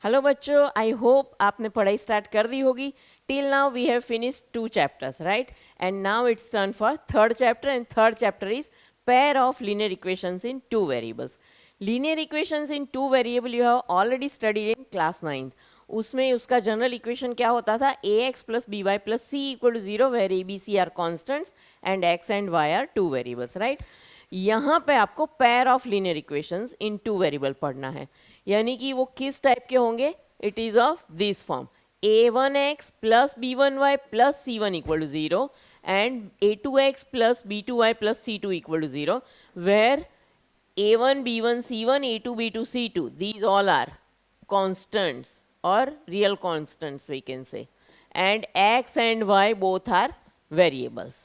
Hello बच्चों, I hope आपने पढ़ाई स्टार्ट कर दी होगी. Till now we have finished 2 chapters, right? And now it's turn for third chapter, and third chapter is pair of linear equations in two variables. Linear equations in two variable you have already studied in class 9. उसमें उसका general equation क्या होता था? ax plus by plus c equal to 0 where a b c are constants and x and y are two variables, right? यहाँ पे आपको pair of linear equations in two variable पढ़ना है. यानी कि वो किस टाइप के होंगे? It is of this form: a1x plus b1y plus c1 equal to 0 and a2x plus b2y plus c2 equal to 0 where a1 b1 c1 a2 b2 c2 these all are constants or real constants we can say, and x and y both are variables.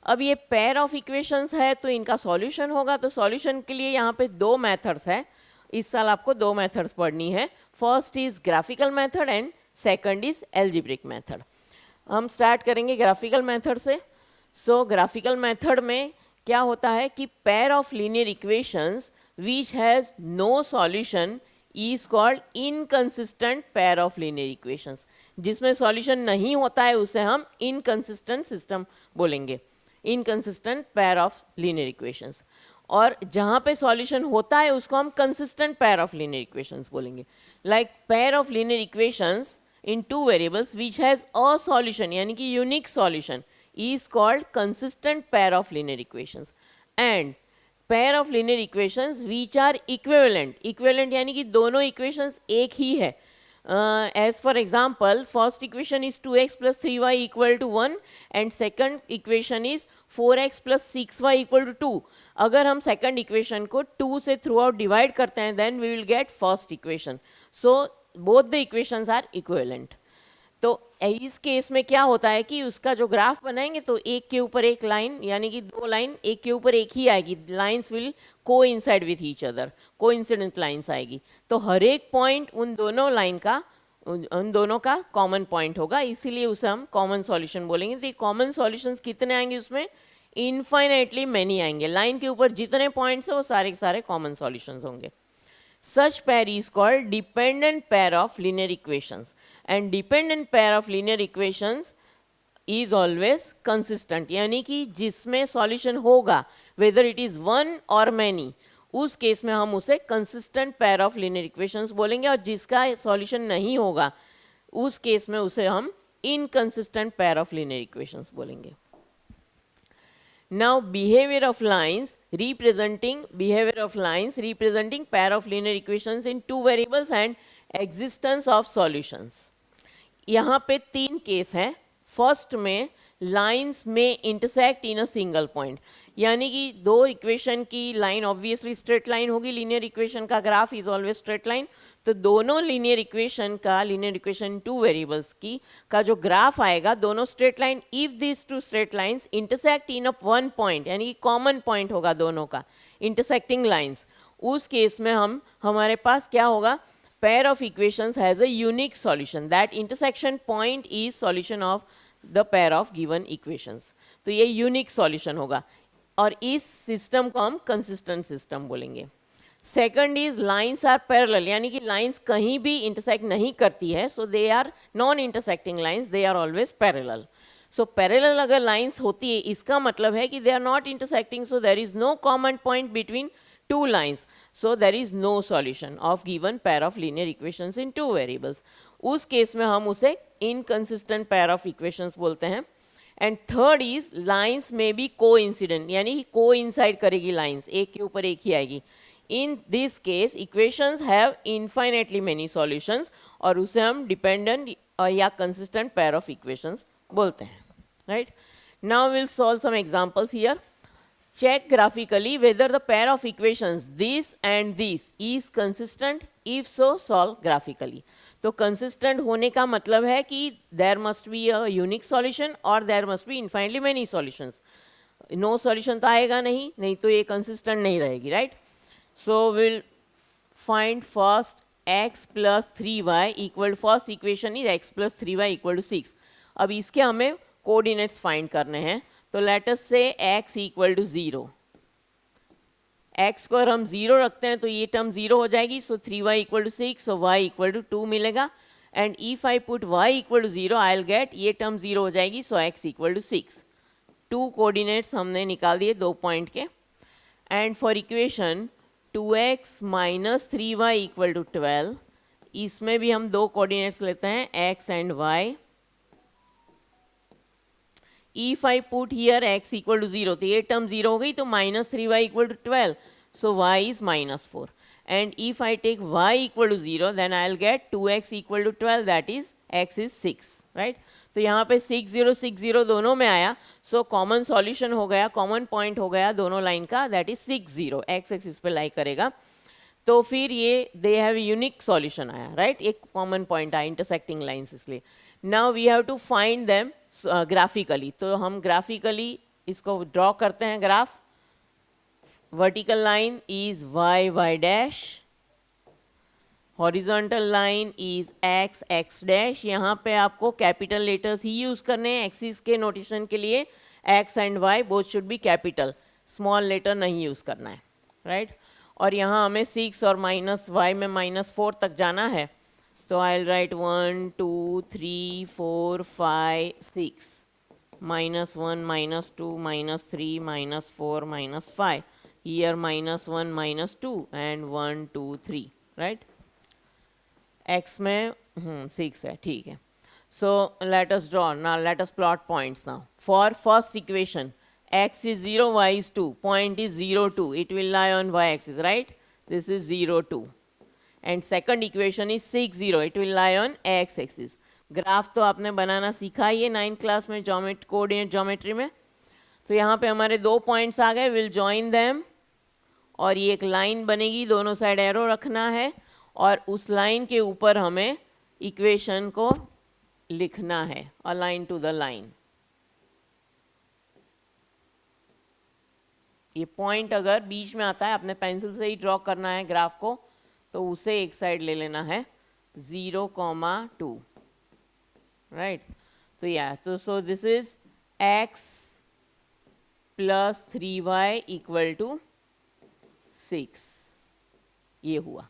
अब ये pair of equations है तो इनका solution होगा. तो solution के लिए यहाँ पे दो मेथड्स है. इस साल आपको दो मेथड्स पढ़नी है. First is graphical method and second is algebraic method. हम स्टार्ट करेंगे ग्राफिकल मेथड से. सो ग्राफिकल मेथड में क्या होता है कि pair of linear equations which has no solution is called inconsistent pair of linear equations. जिसमें सॉल्यूशन नहीं होता है उसे हम इनकंसिस्टेंट सिस्टम बोलेंगे, inconsistent pair of linear equations. और जहाँ पे सॉल्यूशन होता है उसको हम consistent pair of linear equations बोलेंगे. Like pair of linear equations in two variables which has a solution यानी कि unique solution is called consistent pair of linear equations. And pair of linear equations which are equivalent, equivalent यानी कि दोनों equations एक ही है. As for example, first equation is 2x plus 3y equal to 1 and second equation is 4x plus 6y equal to 2. अगर हम second equation को 2 से throughout divide करते हैं then we will get first equation. So both the equations are equivalent. तो इस case में क्या होता है कि उसका जो ग्राफ बनाएंगे तो एक के ऊपर एक लाइन यानी कि दो लाइन एक के ऊपर एक ही आएगी. Lines will coincide with each other, coincident lines आएगी. तो हर एक पॉइंट उन दोनों का कॉमन पॉइंट होगा, इसीलिए उसे हम कॉमन सॉल्यूशन बोलेंगे. तो ये कॉमन सॉल्यूशंस कितने आएंगे? उसमें इनफाइनाइटली मैनी आएंगे. लाइन के ऊपर जितने पॉइंट्स है वो सारे के सारे कॉमन सॉल्यूशंस होंगे. Such pair is called dependent pair of linear equations, and dependent pair of linear equations is always consistent यानी कि जिसमें solution होगा whether it is one or many, उस केस में हम उसे consistent pair of linear equations बोलेंगे. और जिसका solution नहीं होगा उस केस में उसे हम inconsistent pair of linear equations बोलेंगे. Now behavior of lines representing pair of linear equations in two variables and existence of solutions. यहाँ पे तीन केस हैं. फर्स्ट में लाइंस में intersect in a single point यानी कि दो इक्वेशन की लाइन ऑब्वियसली स्ट्रेट लाइन होगी. लीनियर इक्वेशन का graph is always straight line. तो दोनों लीनियर इक्वेशन टू वेरिएबल्स की का जो ग्राफ आएगा दोनों straight line. If this two straight lines intersect in a one point यानी कि कॉमन पॉइंट होगा दोनों का, इंटरसेक्टिंग लाइंस, उस केस में हमारे पास क्या होगा? pair of equations has a unique solution. That intersection point is solution of the pair of given equations. तो ये यूनिक सॉल्यूशन होगा और इस सिस्टम को हम कंसिस्टेंट सिस्टम बोलेंगे. Second is lines are parallel यानी कि लाइंस कहीं भी इंटरसेक्ट नहीं करती है. So they are non intersecting lines, they are always parallel. So parallel अगर लाइंस होती है इसका मतलब है कि they are not intersecting, so there is no common point between two lines, so there is no solution of given pair of linear equations in two variables. उस case में हम उसे inconsistent pair of equations बोलते हैं. And third his lines में भी coincident यानी कि कोइंसाइड करेगी लाइंस, एक के ऊपर एक ही आएगी. In this case equations have infinitely many solutions और उसे हम डिपेंडेंट या कंसिस्टेंट पेयर ऑफ इक्वेशंस बोलते हैं. Right, now will solve some examples here. Check graphically whether the pair of equations this and this is consistent. If so, solve graphically. तो consistent होने का मतलब है कि there must be a unique solution or there must be infinitely many solutions. No solution तो आएगा नहीं तो ये consistent नहीं रहेगी. right? So we'll find first x plus 3y equal to, first equation is x plus 3y equal to 6. अब इसके हमें coordinates find करने हैं. तो let us say x equal to 0, x को अगर हम 0 रखते हैं तो ये टर्म 0 हो जाएगी, so 3y equal to 6, so y equal to 2 मिलेगा. And if I put y equal to 0 I will get, ये टर्म 0 हो जाएगी, so x equal to 6. 2 coordinates हमने निकाल दिए 2 पॉइंट के. And for equation 2x minus 3y equal to 12, इसमें भी हम 2 कोऑर्डिनेट्स लेते हैं x and y. If I put here x equal to 0, तो ये टर्म 0 हो गई, तो minus 3y equal to 12, so y is minus 4. And if I take y equal to 0, then I will get 2x equal to 12, that is x is 6, right. तो यहाँ पे 6 0 6 0 दोनों में आया, सो कॉमन सॉल्यूशन हो गया, कॉमन पॉइंट हो गया दोनों लाइन का, दैट इज 6 0. x एक्सिस पे लाई करेगा, तो फिर ये दे हैव यूनिक सॉल्यूशन आया, राइट. एक कॉमन पॉइंट आया इंटरसेक्टिंग लाइंस, इसलिए now we have to find them graphically. तो हम ग्राफिकली इसको ड्रॉ करते हैं graph. Vertical line is y y dash, horizontal line is x x dash. यहाँ पे आपको कैपिटल लेटर्स ही यूज करने हैं एक्सिस के नोटेशन के लिए. x and y both should be capital, small letter नहीं यूज करना है, राइट. और यहाँ हमें 6 और माइनस y में -4 तक जाना है, तो I will right 1 2 3 4 5 6, -1 -2 -3 -4 -5, here -1 -2 and 1 2 3, right. x में 6 है, ठीक है. So let us draw, now let us plot points now. For first equation, x is 0, y is 2, point is 0 2, it will lie on y axis, right. This is 0 2. And second equation is 6 0, it will lie on x axis. Graph तो आपने बनाना सीखा ही है 9th class में coordinate geometry में. तो यहाँ पे हमारे 2 पॉइंट्स आ गए, विल जॉइन देम, और ये एक लाइन बनेगी, दोनों साइड एरो रखना है, और उस लाइन के ऊपर हमें इक्वेशन को लिखना है, अलाइन टू द लाइन. ये पॉइंट अगर बीच में आता है, अपने पेंसिल से ही ड्रॉ करना है ग्राफ को, तो उसे एक साइड ले लेना है 0,2, राइट. तो या तो so this is x plus 3y equal to 6, ये हुआ.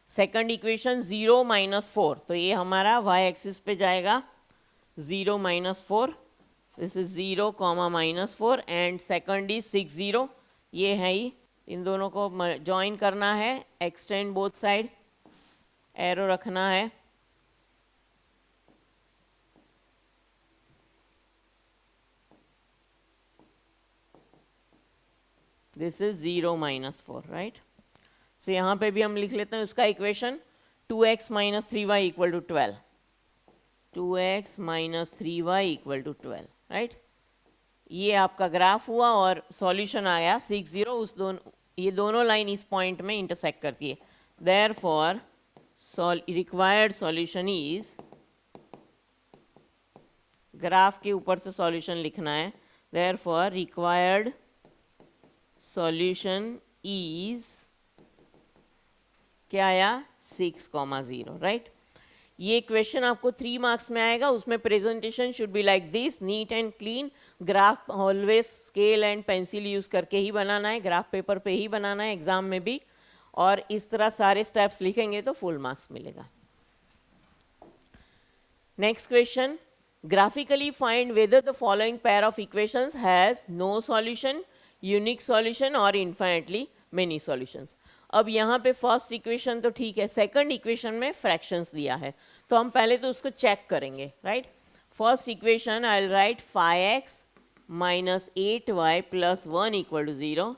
सेकंड इक्वेशन 0 -4, तो ये हमारा y एक्सिस पे जाएगा 0 -4, this is 0, -4, and second is 6 0, ये है ही. इन दोनों को ज्वाइन करना है, एक्सटेंड बोथ साइड, एरो रखना है. This is 0 -4, right. सो यहाँ पे भी हम लिख लेते हैं उसका equation, 2x - 3y equal to 12, 2x - 3y equal to 12, right. ये आपका ग्राफ हुआ और सॉल्यूशन आया 6 0. ये दोनों लाइन इस पॉइंट में इंटरसेक्ट करती है, therefore required solution is, graph के ऊपर से सॉल्यूशन लिखना है, देयरफॉर रिक्वायर्ड सॉल्यूशन इज, क्या आया 6,0, राइट. ये क्वेश्चन आपको 3 मार्क्स में आएगा, उसमें presentation should be like this, neat and clean. Graph always scale and pencil use करके ही बनाना है, ग्राफ पेपर पे ही बनाना है एग्जाम में भी, और इस तरह सारे स्टेप्स लिखेंगे तो फुल मार्क्स मिलेगा. Next question, graphically find whether the following pair of equations has no solution, unique solution और इन्फिनिटली मेनी सॉल्यूशंस. अब यहाँ पे फर्स्ट इक्वेशन तो ठीक है, सेकंड इक्वेशन में फ्रैक्शंस दिया है, तो हम पहले तो उसको चेक करेंगे, right. First equation I will write 5x - 8y + 1 equal to 0,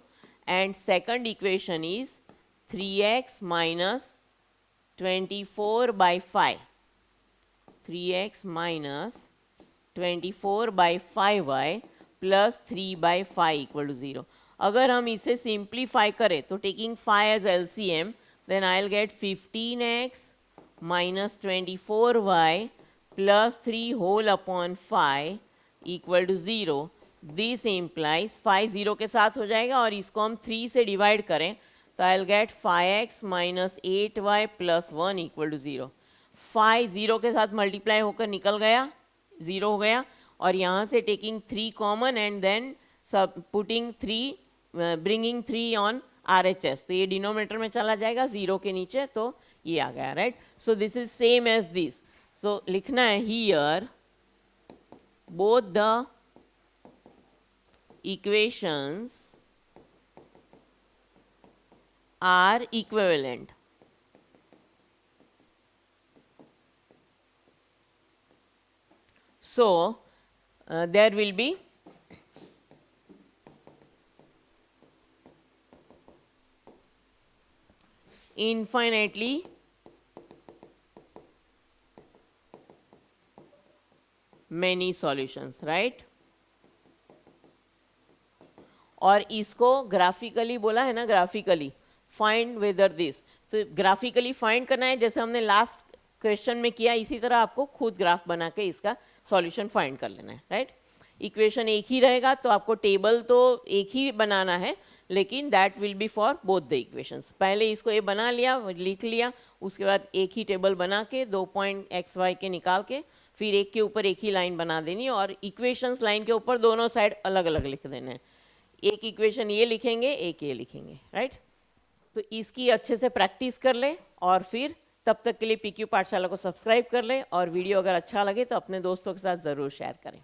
and second equation is 3x - 24/5, 3x - 24/5y + 3/5 equal to 0. अगर हम इसे सिंप्लीफाई करें तो taking 5 as LCM, then I will get 15x - 24y + 3 whole upon 5 equal to 0. This implies 5 0 के साथ हो जाएगा, और इसको हम 3 से डिवाइड करें तो I will get 5x - 8y + 1 equal to 0. 5 0 के साथ मल्टीप्लाई होकर निकल गया, 0 हो गया, और यहाँ से टेकिंग 3 कॉमन एंड देन सब पुटिंग 3, bringing 3 on RHS, तो ये डिनोमिनेटर में चला जाएगा 0 के नीचे, तो ये आ गया, right. So this is same as this. So लिखना है here both the equations are equivalent. So there will be infinitely many solutions, right. और इसको ग्राफिकली बोला है ना, ग्राफिकली फाइंड वेदर दिस, तो ग्राफिकली फाइंड करना है जैसे हमने लास्ट क्वेश्चन में किया, इसी तरह आपको खुद ग्राफ बना के इसका सॉल्यूशन फाइंड कर लेना है, राइट. इक्वेशन एक ही रहेगा तो आपको टेबल तो एक ही बनाना है, लेकिन that will be for both the equations. पहले इसको ये बना लिया, लिख लिया, उसके बाद एक ही टेबल बना के 2 पॉइंट एक्स वाई के निकाल के फिर एक के ऊपर एक ही लाइन बना देनी, और इक्वेशंस लाइन के ऊपर दोनों साइड अलग अलग लिख देने हैं. एक इक्वेशन ये लिखेंगे, एक ये लिखेंगे, राइट. तो इसकी अच्छे से प्रैक्टिस कर ले, और फिर तब तक के लिए PQ पाठशाला को सब्सक्राइब कर ले, और वीडियो अगर अच्छा लगे तो अपने दोस्तों के साथ ज़रूर शेयर करें.